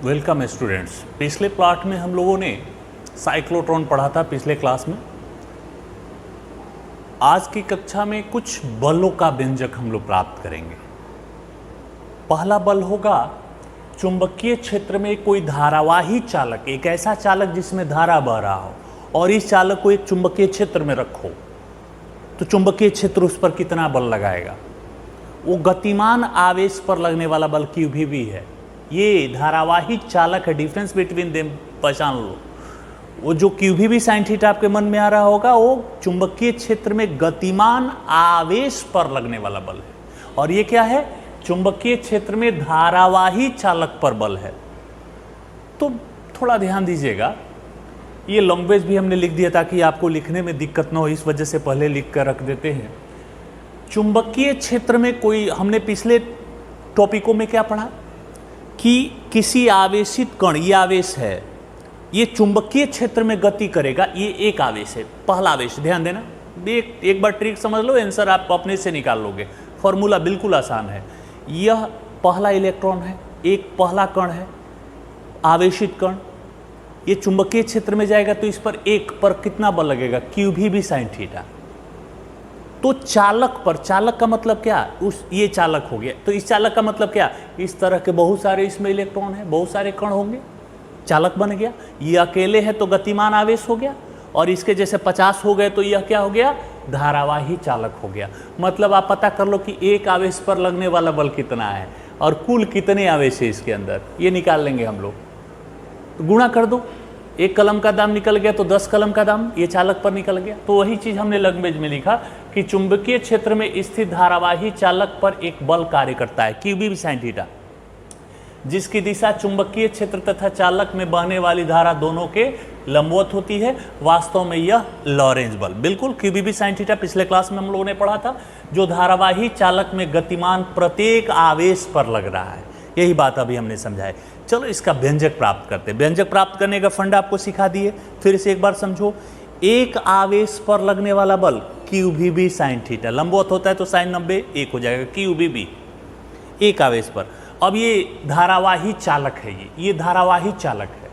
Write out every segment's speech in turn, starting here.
Welcome students. पिछले part में हम लोगों ने साइक्लोट्रॉन पढ़ा था पिछले क्लास में। आज की कक्षा में कुछ बलों का व्यंजक हम लोग प्राप्त करेंगे। पहला बल होगा चुंबकीय क्षेत्र में कोई धारावाही चालक, एक ऐसा चालक जिसमें धारा बह रहा हो और इस चालक को एक चुंबकीय क्षेत्र में रखो तो चुंबकीय क्षेत्र उस पर कितना बल लगाएगा। वो गतिमान आवेश पर लगने वाला बल QV है। ये धारावाही चालक है, डिफरेंस बिटवीन देम पहचान लो। वो जो QV साइन थीटा आपके मन में आ रहा होगा वो चुंबकीय क्षेत्र में गतिमान आवेश पर लगने वाला बल है, और ये क्या है, चुंबकीय क्षेत्र में धारावाही चालक पर बल है। तो थोड़ा ध्यान दीजिएगा, ये लैंग्वेज भी हमने लिख दिया ताकि आपको लिखने में दिक्कत न हो, इस वजह से पहले लिख कर रख देते हैं। चुंबकीय क्षेत्र में कोई, हमने पिछले टॉपिकों में क्या पढ़ा कि किसी आवेशित कण, ये आवेश है, ये चुंबकीय क्षेत्र में गति करेगा। ये एक आवेश है, पहला आवेश, ध्यान देना। एक बार ट्रिक समझ लो, आंसर आप अपने से निकाल लोगे। फॉर्मूला बिल्कुल आसान है। यह पहला इलेक्ट्रॉन है, एक पहला कण है, आवेशित कण। ये चुंबकीय क्षेत्र में जाएगा तो इस पर एक पर कितना बल लगेगा, QV साइन थीटा। तो चालक पर, चालक का मतलब क्या, ये चालक हो गया, तो इस चालक का मतलब क्या, इस तरह के बहुत सारे इसमें इलेक्ट्रॉन है, बहुत सारे कण होंगे, चालक बन गया। ये अकेले है तो गतिमान आवेश हो गया, और इसके जैसे 50 हो गए तो यह क्या हो गया, धारावाही चालक हो गया। मतलब आप पता कर लो कि एक आवेश पर लगने वाला बल कितना है और कुल कितने आवेश है इसके अंदर, ये निकाल लेंगे हम लोग। तो गुणा कर दो, एक कलम का दाम निकल गया तो 10 कलम का दाम ये चालक पर निकल गया। तो वही चीज हमने लैंग्वेज में लिखा कि चुंबकीय क्षेत्र में स्थित धारावाही चालक पर एक बल कार्य करता है, QV साइन थीटा, जिसकी दिशा चुंबकीय क्षेत्र तथा चालक में बहने वाली धारा दोनों के लंबवत होती है। वास्तव में यह लॉरेंज बल, बिल्कुल QV साइन थीटा पिछले क्लास में हम लोगों ने पढ़ा था, जो धारावाही चालक में गतिमान प्रत्येक आवेश पर लग रहा है। यही बात अभी हमने समझाई। चलो इसका व्यंजक प्राप्त करते हैं। व्यंजक प्राप्त करने का फंड आपको सिखा दिए, फिर से एक बार समझो। एक आवेश पर लगने वाला बल QV साइन थीटा, लंबवत होता है तो साइन 90 1 हो जाएगा, QV एक आवेश पर। अब ये धारावाही चालक है, ये धारावाही चालक है,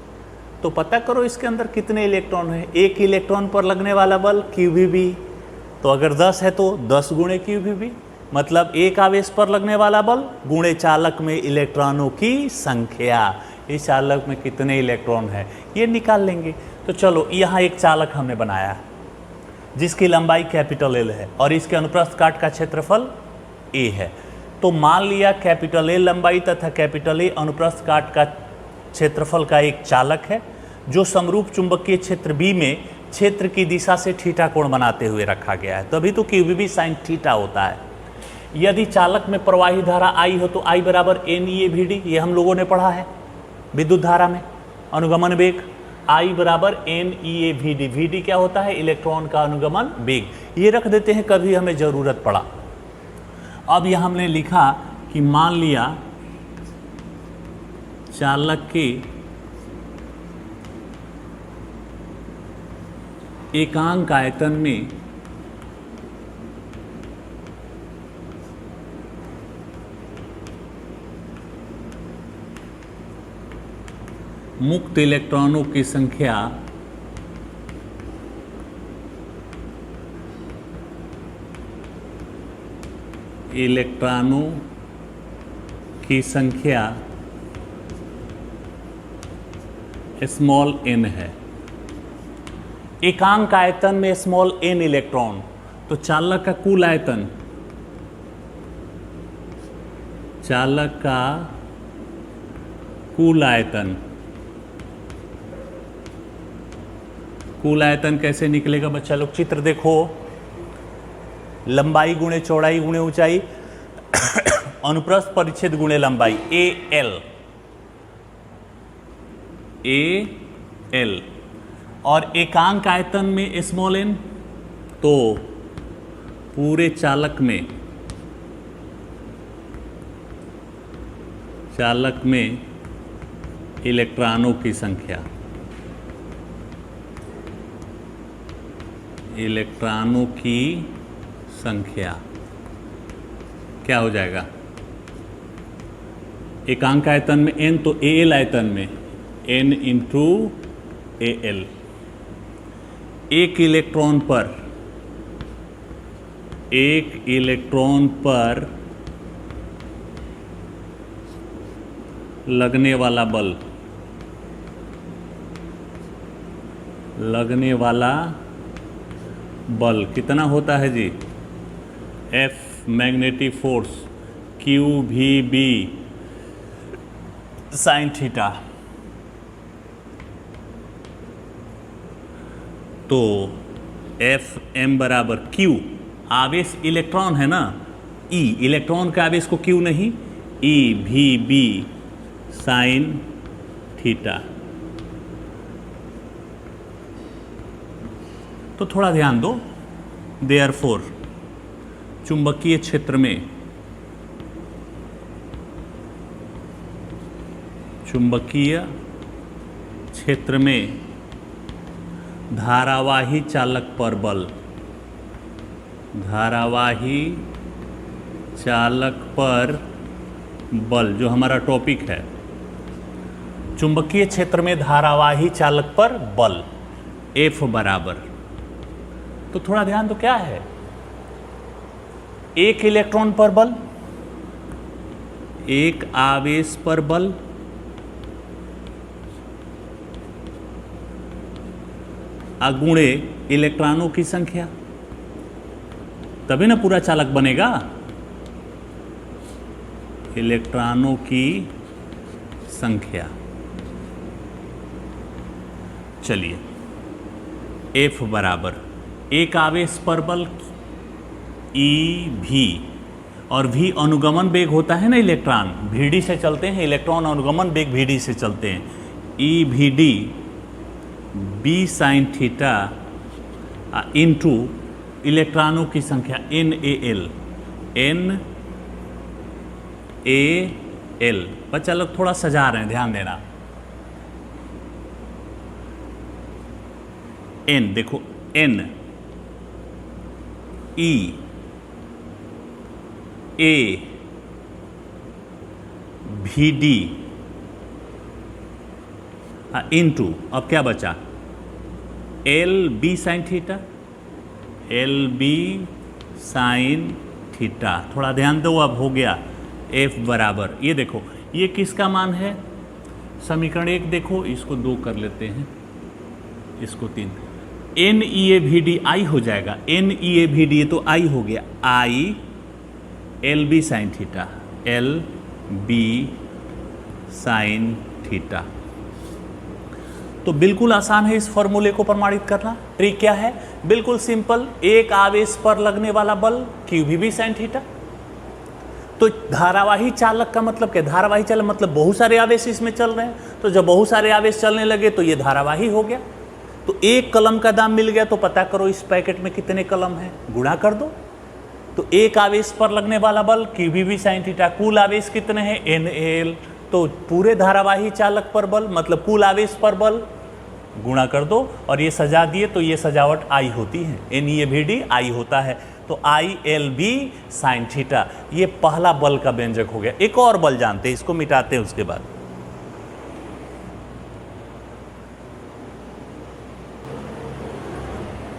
तो पता करो इसके अंदर कितने इलेक्ट्रॉन है। एक इलेक्ट्रॉन पर लगने वाला बल QV, तो अगर 10 है तो 10 गुणे QV, मतलब एक आवेश पर लगने वाला बल गुणे चालक में इलेक्ट्रॉनों की संख्या। इस चालक में कितने इलेक्ट्रॉन है ये निकाल लेंगे। तो चलो यहाँ एक चालक हमने बनाया जिसकी लंबाई L है और इसके अनुप्रस्थ काट का क्षेत्रफल A है। तो मान लिया A लंबाई तथा A अनुप्रस्थ काट का क्षेत्रफल का एक चालक है जो समरूप चुंबकीय क्षेत्र B में क्षेत्र की दिशा से थीटा कोण बनाते हुए रखा गया है, तभी तो QV साइन थीटा होता है। यदि चालक में प्रवाही धारा I हो तो I बराबर NEAVD, ये हम लोगों ने पढ़ा है विद्युत धारा में। अनुगमन वेग I बराबर NEAVD, VD क्या होता है, इलेक्ट्रॉन का अनुगमन वेग। ये रख देते हैं कभी हमें जरूरत पड़ा। अब यह हमने लिखा कि मान लिया चालक के एकांक आयतन में मुक्त इलेक्ट्रॉनों की संख्या स्मॉल n है। एकांक आयतन में स्मॉल n इलेक्ट्रॉन, तो चालक का कुल आयतन, चालक का कुल आयतन, कुल आयतन कैसे निकलेगा बच्चा लोग, चित्र देखो। लंबाई गुणे चौड़ाई गुणे ऊंचाई अनुप्रस्थ परिच्छेद गुणे लंबाई AL, और एकांक आयतन में स्मॉल n, तो पूरे चालक में इलेक्ट्रॉनों की संख्या, इलेक्ट्रॉनों की संख्या क्या हो जाएगा, एकांक आयतन में n, तो AL आयतन में n इंटू AL। एक इलेक्ट्रॉन पर लगने वाला बल कितना होता है जी? F magnetic force Q V B sign theta. तो F m बराबर Q, आवेश इलेक्ट्रॉन है ना, E इलेक्ट्रॉन का आवेश को Q नहीं, E V B sign theta. तो थोड़ा ध्यान दो। देयरफॉर चुंबकीय क्षेत्र में धारावाही चालक पर बल जो हमारा टॉपिक है, चुंबकीय क्षेत्र में धारावाही चालक पर बल F बराबर, तो थोड़ा ध्यान दो क्या है, एक इलेक्ट्रॉन पर बल, एक आवेश पर बल, अगुणे इलेक्ट्रॉनों की संख्या, तभी ना पूरा चालक बनेगा। इलेक्ट्रॉनों की संख्या। चलिए F बराबर एक आवेश पर बल E V, और V अनुगमन वेग होता है ना, इलेक्ट्रॉन VD से चलते हैं, इलेक्ट्रॉन अनुगमन वेग VD से चलते हैं, E V D B sine theta into इलेक्ट्रॉनों की संख्या NaL, NaL। बच्चा लोग थोड़ा सजा रहे हैं, ध्यान देना। N देखो, N E A V D into, अब क्या बचा, L B sine theta, L B sine theta. थोड़ा ध्यान दो, अब हो गया F बराबर, ये देखो ये किसका मान है, समीकरण 1 देखो, इसको 2 कर लेते हैं, इसको 3, NeAVD I हो जाएगा, NeAVD तो I हो गया, I LB sine theta, LB sign theta. तो बिल्कुल आसान है इस फॉर्मूले को प्रमाणित करना। ट्रिक क्या है, बिल्कुल सिंपल, एक आवेश पर लगने वाला बल QVB साइन थीटा। तो धारावाही चालक का मतलब क्या, धारावाही चालक मतलब बहुत सारे आवेश इसमें चल रहे हैं, तो जब बहुत सारे आवेश चलने लगे तो ये धारावाही हो गया। तो एक कलम का दाम मिल गया, तो पता करो इस पैकेट में कितने कलम है, गुणा कर दो। तो एक आवेश पर लगने वाला बल QVB साइन थीटा, कुल आवेश कितने हैं NaL, तो पूरे धारावाही चालक पर बल मतलब कुल आवेश पर बल गुणा कर दो, और ये सजा दिए तो ये सजावट I होती है, NeAVD I होता है, तो ILB साइन थीटा। ये पहला बल का व्यंजक हो गया। एक और बल जानते हैं, इसको मिटाते हैं उसके बाद।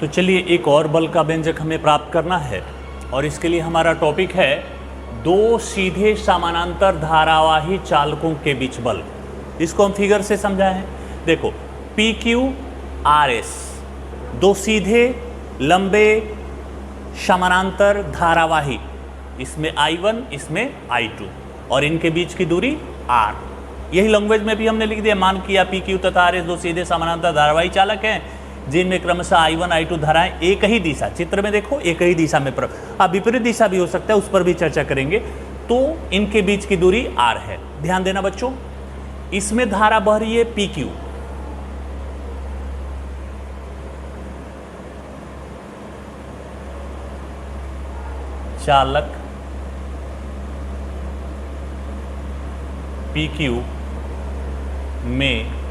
तो चलिए एक और बल का व्यंजक हमें प्राप्त करना है, और इसके लिए हमारा टॉपिक है दो सीधे समानांतर धारावाही चालकों के बीच बल। इसको हम फिगर से समझाएं। देखो PQRS, दो सीधे लंबे समानांतर धारावाही, इसमें I1 इसमें I2, और इनके बीच की दूरी R। यही लैंग्वेज में भी हमने लिख दिया, मान किया PQ तथा RS दो सीधे समानांतर धारावाही चालक हैं जिनमें क्रमशः I1 I2 धाराएं एक ही दिशा, चित्र में देखो एक ही दिशा में, अब विपरीत दिशा भी हो सकता है, उस पर भी चर्चा करेंगे। तो इनके बीच की दूरी R है। ध्यान देना बच्चों, इसमें धारा बह रही है PQ, चालक PQ में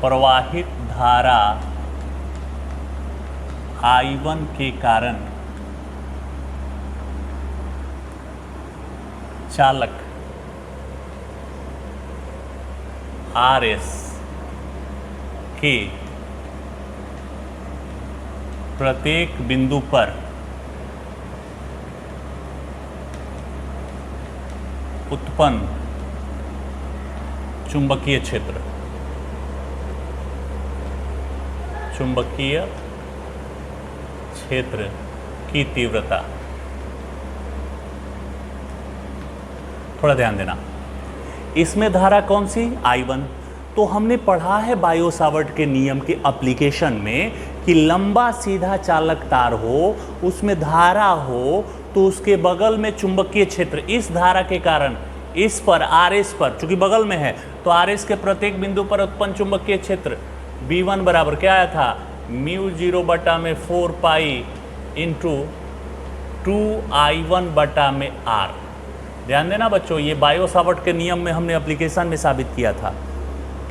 प्रवाहित धारा I1 के कारण चालक आर एस के प्रत्येक बिंदु पर उत्पन्न चुंबकीय क्षेत्र, चुंबकीय क्षेत्र की तीव्रता। थोड़ा ध्यान देना, इसमें धारा कौन सी? I1। तो हमने पढ़ा है बायो सावर्ट के नियम के एप्लीकेशन में कि लंबा सीधा चालक तार हो, उसमें धारा हो, तो उसके बगल में चुंबकीय क्षेत्र इस धारा के कारण इस पर RS पर, चूंकि बगल में है तो RS के प्रत्येक बिंदु पर उत्पन्न चुंबकीय क्षेत्र V1 बराबर क्या आया था? μ0 बटा में 4 पाई इंटू 2I1 बटा में R। ध्यान देना बच्चों, ये बायो सावर्ट के नियम में हमने एप्लीकेशन में साबित किया था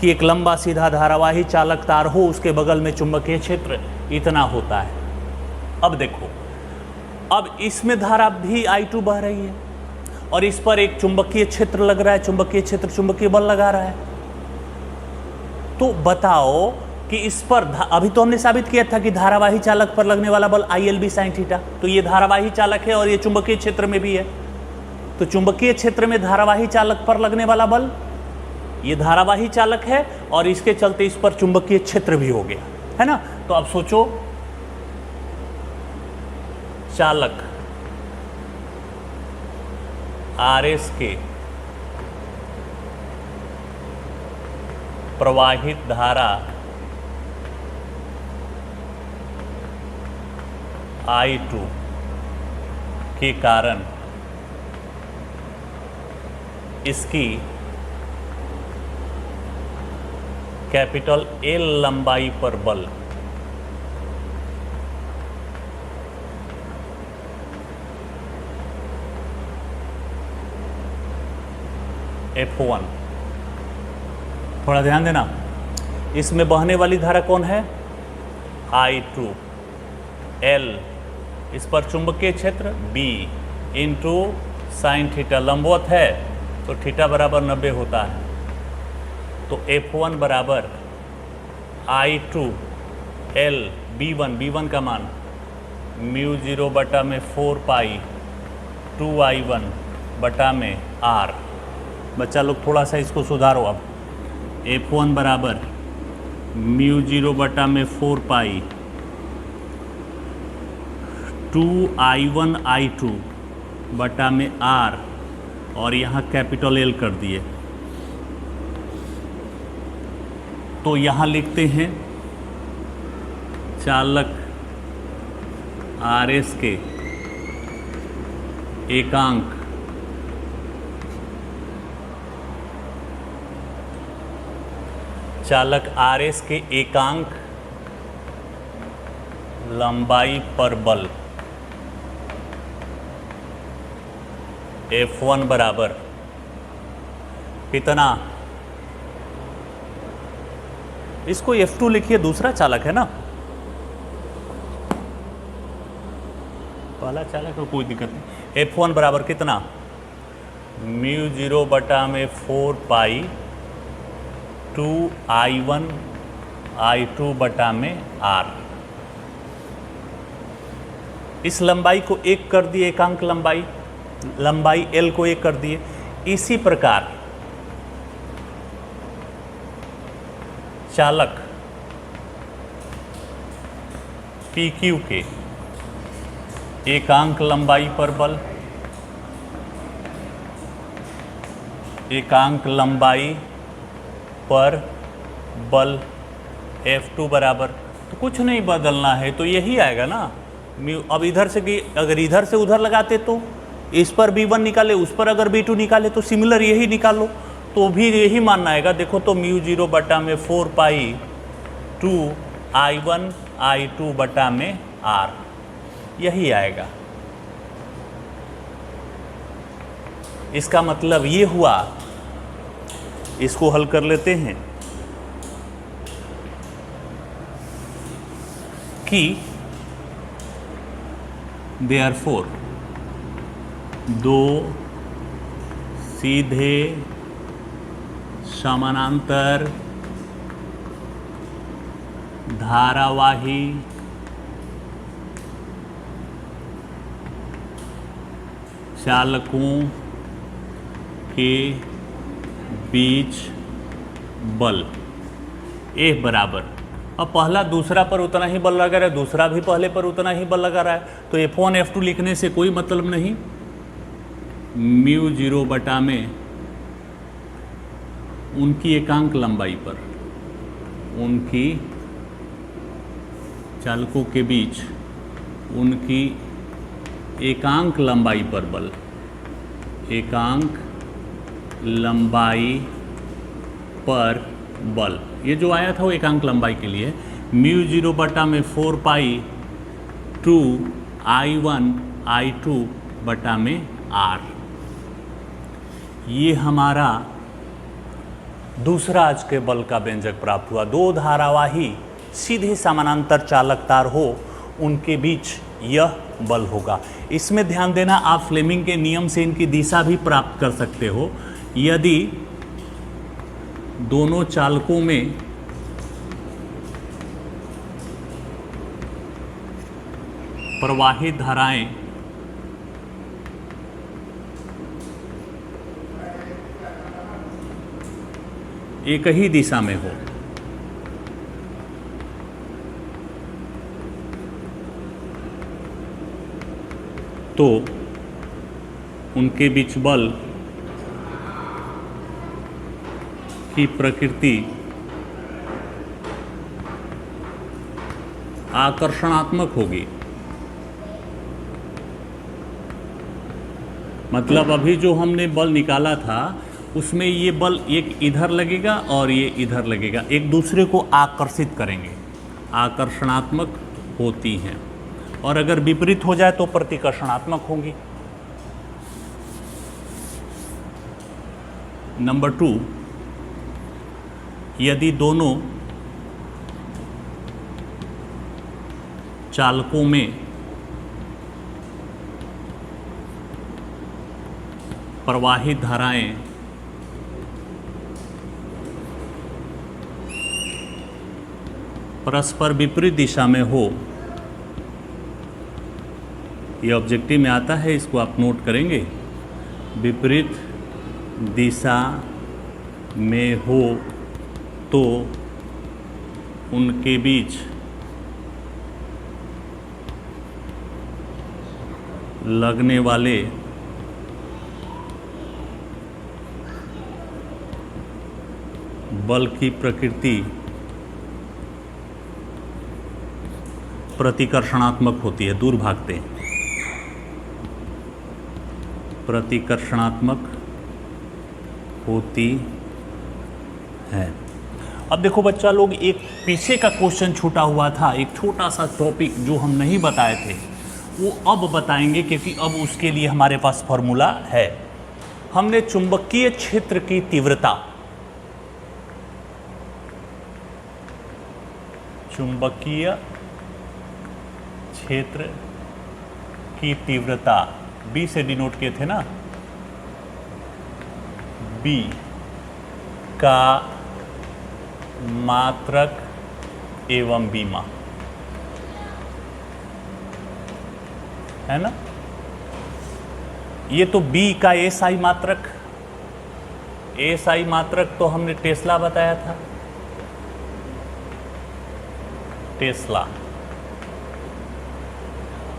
कि एक लंबा सीधा धारावाही चालक तार हो, उसके बगल में चुंबकीय क्षेत्र इतना होता है। अब देखो, अब इसमें धारा भी I2 बह रही है और इस पर एक चुंबकीय क्षेत्र लग रहा है, चुंबकीय क्षेत्र चुंबकीय बल लगा रहा है। तो बताओ कि इस पर अभी तो हमने साबित किया था कि धारावाही चालक पर लगने वाला बल ILB sin थीटा, तो ये धारावाही चालक है और ये चुंबकीय क्षेत्र में भी है। तो चुंबकीय क्षेत्र में धारावाही चालक पर लगने वाला बल, ये धारावाही चालक है और इसके चलते इस पर चुंबकीय क्षेत्र भी हो गया है ना। तो अब सोचो, चालक RS के प्रवाहित धारा I2 के कारण इसकी कैपिटल L लंबाई पर बल F1। थोड़ा ध्यान देना, इसमें बहने वाली धारा कौन है? I2। L इस पर चुंबकीय क्षेत्र B इंटू साइन थीटा, लंबवत है तो थीटा बराबर 90 होता है। तो F1 बराबर I2 L B1 का मान μ0 बटा में 4 पाई 2I1 बटा में R। बच्चा लोग थोड़ा सा इसको सुधारो। अब F1 बराबर μ0 बटा में 4 पाई 2I1 I2 बटा में R और यहाँ कैपिटल L कर दिए। तो यहाँ लिखते हैं चालक RS के एकांक लंबाई पर बल F1 बराबर कितना? इसको F2 लिखिए, दूसरा चालक है ना, पहला चालक है, कोई दिक्कत नहीं। F1 बराबर कितना? μ0 बटा में 4 पाई 2I1 I2 बटा में R। इस लंबाई को 1 कर दिए, एकांक लंबाई L को 1 कर दिए। इसी प्रकार चालक PQ के एकांक लंबाई पर बल, एकांक लंबाई पर बल F2 बराबर, तो कुछ नहीं बदलना है, तो यही आएगा ना। अब इधर से कि अगर इधर से उधर लगाते तो इस पर B1 निकाले, उस पर अगर B2 निकाले तो सिमिलर यही निकालो, तो भी यही मानना आएगा। देखो तो μ0 बटा में 4 पाई 2I1 I2 बटा में R, यही आएगा। इसका मतलब ये हुआ, इसको हल कर लेते हैं कि देयरफॉर दो सीधे समानांतर धारावाही चालकों के बीच बल F बराबर, अब पहला दूसरा पर उतना ही बल लगा रहा है, दूसरा भी पहले पर उतना ही बल लगा रहा है, तो F1 F2 लिखने से कोई मतलब नहीं। μ0 बटा में उनकी एकांक लंबाई पर, उनकी चालकों के बीच उनकी एकांक लंबाई पर बल, एकांक लंबाई पर बल, ये जो आया था वो एकांक लंबाई के लिए। μ0 बटा में 4 पाई 2 I1 I2 बटा में R। ये हमारा दूसरा आज के बल का व्यंजक प्राप्त हुआ। दो धारावाही सीधे समानांतर चालक तार हो, उनके बीच यह बल होगा। इसमें ध्यान देना, आप फ्लेमिंग के नियम से इनकी दिशा भी प्राप्त कर सकते हो। यदि दोनों चालकों में प्रवाहित धाराएं एक ही दिशा में हो, तो उनके बीच बल की प्रकृति आकर्षणात्मक होगी। मतलब अभी जो हमने बल निकाला था उसमें ये बल एक इधर लगेगा और ये इधर लगेगा, एक दूसरे को आकर्षित करेंगे, आकर्षणात्मक होती हैं। और अगर विपरीत हो जाए तो प्रतिकर्षणात्मक होंगी। नंबर 2, यदि दोनों चालकों में प्रवाहित धाराएं परस्पर विपरीत दिशा में हो, ये ऑब्जेक्टिव में आता है, इसको आप नोट करेंगे। विपरीत दिशा में हो तो उनके बीच लगने वाले बल की प्रकृति प्रतिकर्षणात्मक होती है, दूर भागते हैं, प्रतिकर्षणात्मक होती है। अब देखो बच्चा लोग, एक पीछे का क्वेश्चन छूटा हुआ था, एक छोटा सा टॉपिक जो हम नहीं बताए थे वो अब बताएंगे, क्योंकि अब उसके लिए हमारे पास फॉर्मूला है। हमने चुंबकीय क्षेत्र की तीव्रता, चुंबकीय क्षेत्र की तीव्रता B से डिनोट किए थे ना, B का मात्रक एवं बीमा, है ना। ये तो B का SI मात्रक, SI मात्रक तो हमने टेस्ला बताया था, टेस्ला।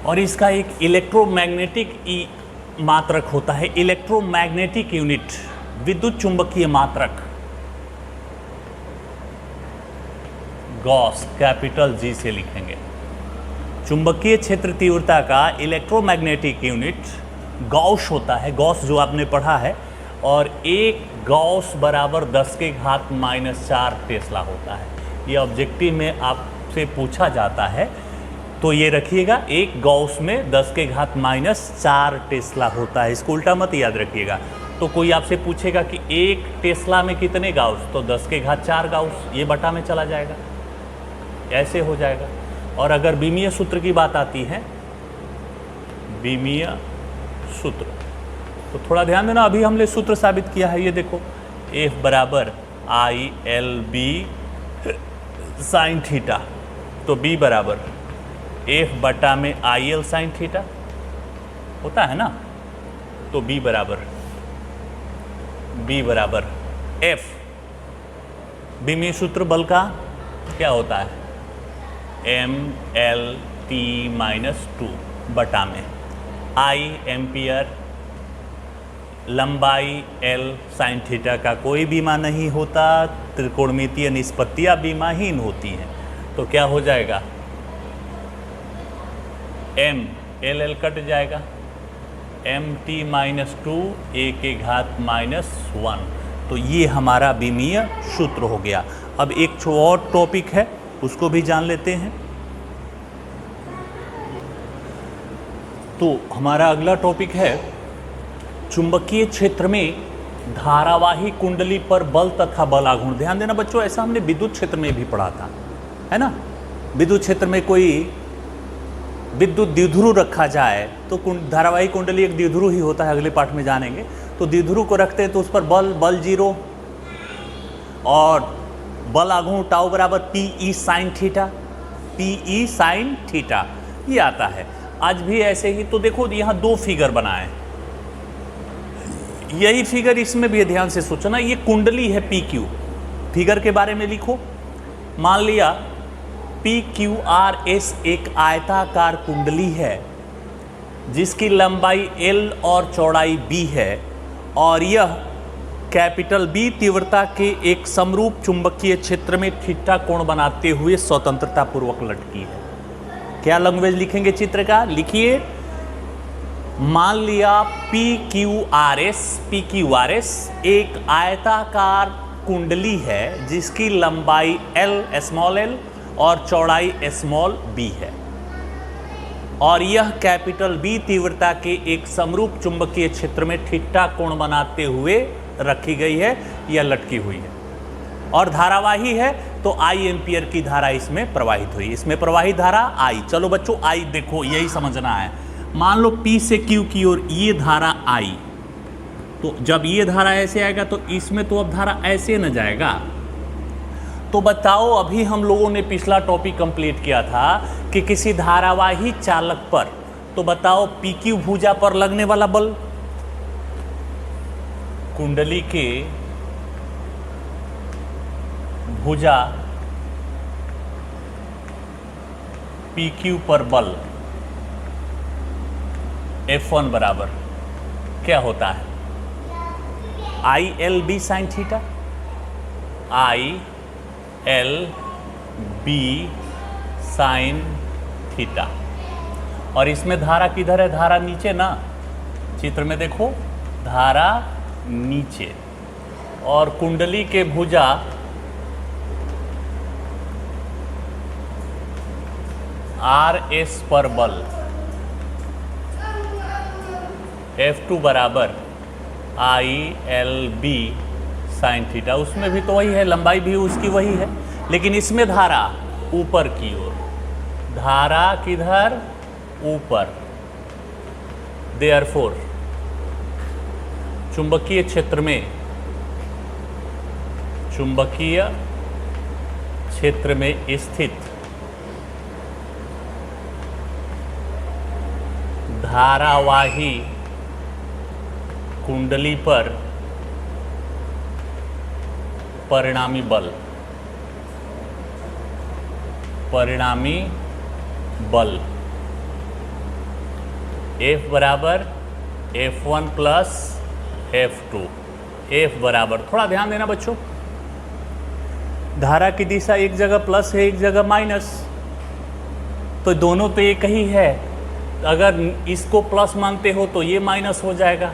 और इसका एक इलेक्ट्रोमैग्नेटिक मात्रक होता है, इलेक्ट्रोमैग्नेटिक यूनिट, विद्युत चुंबकीय मात्रक, गॉस, कैपिटल G से लिखेंगे। चुंबकीय क्षेत्र तीव्रता का इलेक्ट्रोमैग्नेटिक यूनिट गॉस होता है, गॉस जो आपने पढ़ा है, और एक गॉस बराबर 10⁻⁴ टेस्ला होता है। ये ऑब्जेक्टिव में आपसे पूछा जाता है, तो ये रखिएगा, एक गॉस में 10⁻⁴ टेस्ला होता है, इसको उल्टा मत याद रखिएगा। तो कोई आपसे पूछेगा कि एक टेस्ला में कितने गाउस, तो 10⁻⁴ गाउस, ये बटा में चला जाएगा, ऐसे हो जाएगा। और अगर बीमीय सूत्र की बात आती है, बीमीय सूत्र, तो थोड़ा ध्यान देना, अभी हमने सूत्र साबित किया है, ये देखो F बराबर I L B sine theta, तो B बराबर F बटा में आई एल साइन थीटा होता है ना, तो B बराबर F, बीमीय सूत्र बल का क्या होता है, MLT - 2 बटा में I एम्पियर, लंबाई L साइन थीटा का कोई बीमा नहीं होता, त्रिकोणमितीय निष्पत्तियां बीमाहीन होती हैं, तो क्या हो जाएगा, M L कट जाएगा, MT - 2 A के घात -1, तो ये हमारा बीमीय सूत्र हो गया। अब एक और टॉपिक है, उसको भी जान लेते हैं। तो हमारा अगला टॉपिक है चुंबकीय क्षेत्र में धारावाही कुंडली पर बल तथा बल आघूर्ण। ध्यान देना बच्चों, ऐसा हमने विद्युत क्षेत्र में भी पढ़ा था, है ना। विद्युत क्षेत्र में कोई विद्युत द्विध्रुव रखा जाए तो धारावाही कुंडली एक द्विध्रुव ही होता है, अगले पाठ में जानेंगे। तो द्विध्रुव को रखते हैं तो उस पर बल 0 और बल आघूर्ण टाउ बराबर PE साइन थीटा, ये आता है। आज भी ऐसे ही, तो देखो यहाँ 2 फिगर बनाए, यही फिगर इसमें भी ध्यान से सोचना, ये कुंडली है PQ, फिगर के बारे में लिखो। मान लिया PQRS एक आयताकार कुंडली है जिसकी लंबाई L और चौड़ाई B है, और यह कैपिटल B तीव्रता के एक समरूप चुंबकीय क्षेत्र में थीटा कोण बनाते हुए स्वतंत्रता पूर्वक लटकी है। क्या लैंग्वेज लिखेंगे चित्र का, लिखिए। मान लिया PQRS एक आयताकार कुंडली है जिसकी लंबाई L स्मॉल l और चौड़ाई स्मॉल b है, और यह कैपिटल B तीव्रता के एक समरूप चुंबकीय क्षेत्र में थीटा कोण बनाते हुए रखी गई है या लटकी हुई है, और धारावाही है, तो I एम्पियर की धारा इसमें प्रवाहित हुई। इसमें प्रवाहित धारा I, चलो बच्चों I देखो, यही समझना है। मान लो P से Q की ओर ये धारा I, तो जब ये धारा ऐसे आएगा तो इसमें तो अब धारा ऐसे न जाएगा। तो बताओ, अभी हम लोगों ने पिछला टॉपिक कंप्लीट किया था कि किसी धारावाही चालक पर, तो बताओ PQ भुजा पर लगने वाला बल, कुंडली के भुजा PQ पर बल F1 बराबर क्या होता है, ILB sine theta, ILB sine theta. और इसमें धारा किधर है, धारा नीचे ना, चित्र में देखो धारा नीचे, और कुंडली के भुजा RS पर बल F2 बराबर ILB साइन थीटा। उसमें भी तो वही है, लंबाई भी उसकी वही है, लेकिन इसमें धारा ऊपर की ओर, धारा किधर, ऊपर। देयरफॉर चुंबकीय क्षेत्र में स्थित धारावाही कुंडली पर परिणामी बल F बराबर F1 प्लस F2, F बराबर, थोड़ा ध्यान देना बच्चों, धारा की दिशा एक जगह प्लस है, एक जगह माइनस, तो दोनों तो एक ही है। अगर इसको प्लस मानते हो तो ये माइनस हो जाएगा,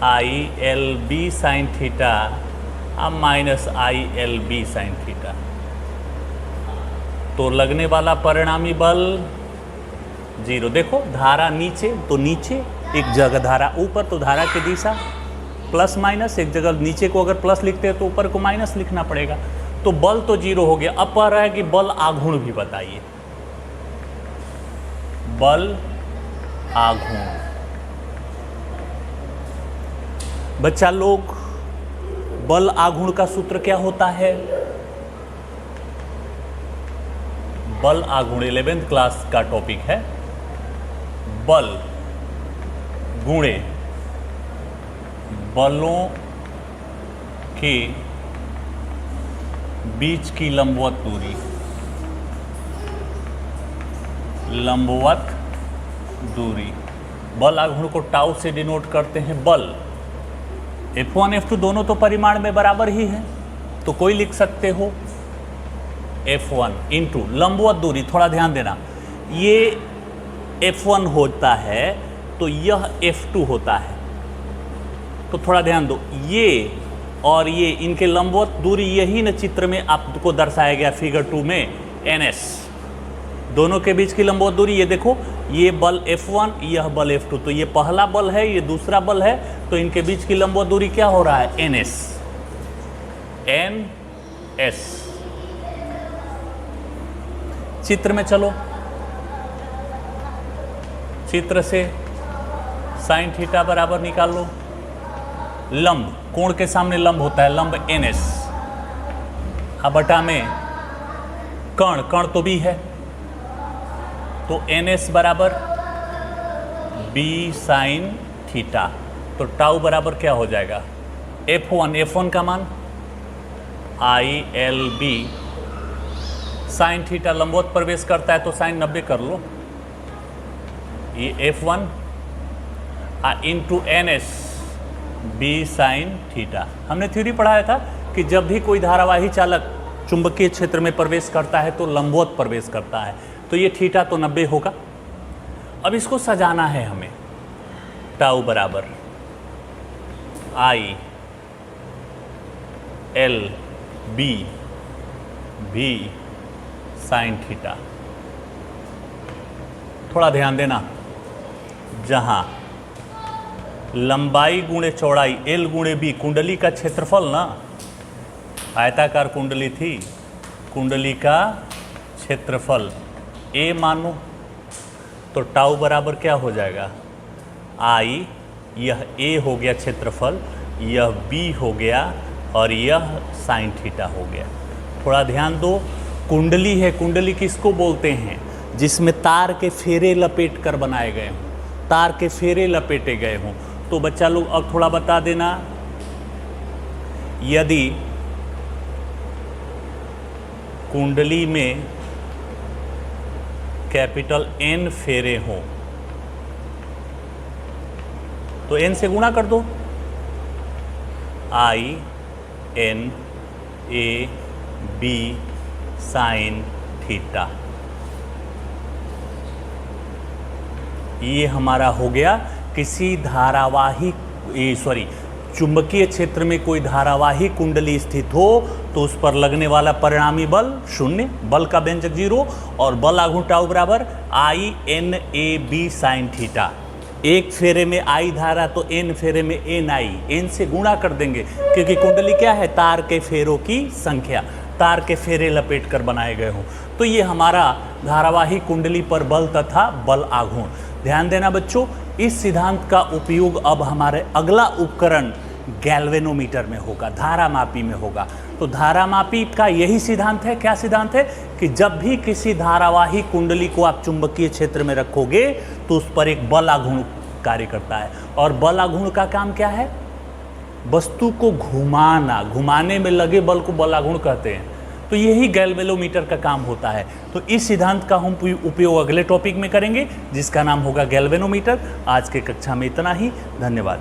ILB साइन थीटा अब माइनस ILB साइन थीटा, तो लगने वाला परिणामी बल 0। देखो धारा नीचे तो नीचे, एक जगह धारा ऊपर तो धारा की दिशा प्लस माइनस, एक जगह नीचे को अगर प्लस लिखते हैं तो ऊपर को माइनस लिखना पड़ेगा, तो बल तो 0 हो गया। अब पर है कि बल आघूर्ण भी बताइए, बल आघूर्ण। बच्चा लोग, बल आघूर्ण का सूत्र क्या होता है? बल आघूर्ण 11th क्लास का टॉपिक है। बल गुणे बलों के बीच की लंबवत दूरी, लंबवत दूरी। बल आघूर्ण को टाउ से डिनोट करते हैं। बल F1 F2 दोनों तो परिमाण में बराबर ही है, तो कोई लिख सकते हो F1 इंटू लंबवत दूरी। थोड़ा ध्यान देना, ये F1 होता है तो यह F2 होता है, तो थोड़ा ध्यान दो। ये और ये इनके लंबवत दूरी, यही न चित्र में आपको दर्शाया गया फिगर 2 में NS, दोनों के बीच की लंबवत दूरी। ये देखो, ये बल F1, यह बल F2, तो ये पहला बल है, ये दूसरा बल है, तो इनके बीच की लंबवत दूरी क्या हो रहा है? NS। NS। चित्र में चलो, चित्र से साइन थीटा बराबर निकाल लो। लंब, कोण के सामने लंब होता है, लंब NS। अब बटा में कर्ण, कर्ण तो B है, तो NS बराबर B साइन थीटा। तो टाउ बराबर क्या हो जाएगा? F1, F1 का मान ILB साइन थीटा, लंबवत प्रवेश करता है तो साइन 90 कर लो। ये F1 into NS B sine theta. हमने थ्योरी पढ़ाया था कि जब भी कोई धारावाही चालक चुंबकीय क्षेत्र में प्रवेश करता है तो लंबवत प्रवेश करता है, तो ये थीटा तो 90 होगा। अब इसको सजाना है हमें। टाउ बराबर I L B B sine theta. थोड़ा ध्यान देना, जहां लंबाई गुणे चौड़ाई L गुणे B, कुंडली का क्षेत्रफल ना, आयताकार कुंडली थी, कुंडली का क्षेत्रफल A मानो, तो टाउ बराबर क्या हो जाएगा? I, यह A हो गया क्षेत्रफल, यह B हो गया और यह साइन थीटा हो गया। थोड़ा ध्यान दो, कुंडली है, कुंडली किसको बोलते हैं? जिसमें तार के फेरे लपेट कर बनाए गए हों, तार के फेरे लपेटे गए हों। तो बच्चा लोग अब थोड़ा बता देना, यदि कुंडली में कैपिटल N फेरे हों तो N से गुणा कर दो। I N A B sine theta. ये हमारा हो गया किसी धारावाही, चुंबकीय क्षेत्र में कोई धारावाही कुंडली स्थित हो तो उस पर लगने वाला परिणामी बल 0, बल का व्यंजक 0, और बल आघूर्ण टाउ बराबर INAB साइन थीटा। एक फेरे में I धारा तो N फेरे में NI, N से गुणा कर देंगे क्योंकि कुंडली क्या है? तार के फेरों की संख्या, तार के फेरे लपेट कर बनाए गए हों। तो ये हमारा धारावाही कुंडली पर बल तथा बल आघूर्ण। ध्यान देना बच्चों, इस सिद्धांत का उपयोग अब हमारे अगला उपकरण गैल्वेनोमीटर में होगा, धारामापी में होगा। तो धारामापी का यही सिद्धांत है। क्या सिद्धांत है? कि जब भी किसी धारावाही कुंडली को आप चुंबकीय क्षेत्र में रखोगे तो उस पर एक बल आघूर्ण कार्य करता है, और बल आघूर्ण का काम क्या है? वस्तु को घुमाना, घुमाने में लगे बल को बल आघूर्ण कहते हैं। तो यही गैल्वेनोमीटर का काम होता है। तो इस सिद्धांत का हम उपयोग अगले टॉपिक में करेंगे जिसका नाम होगा गैल्वेनोमीटर। आज के कक्षा में इतना ही, धन्यवाद।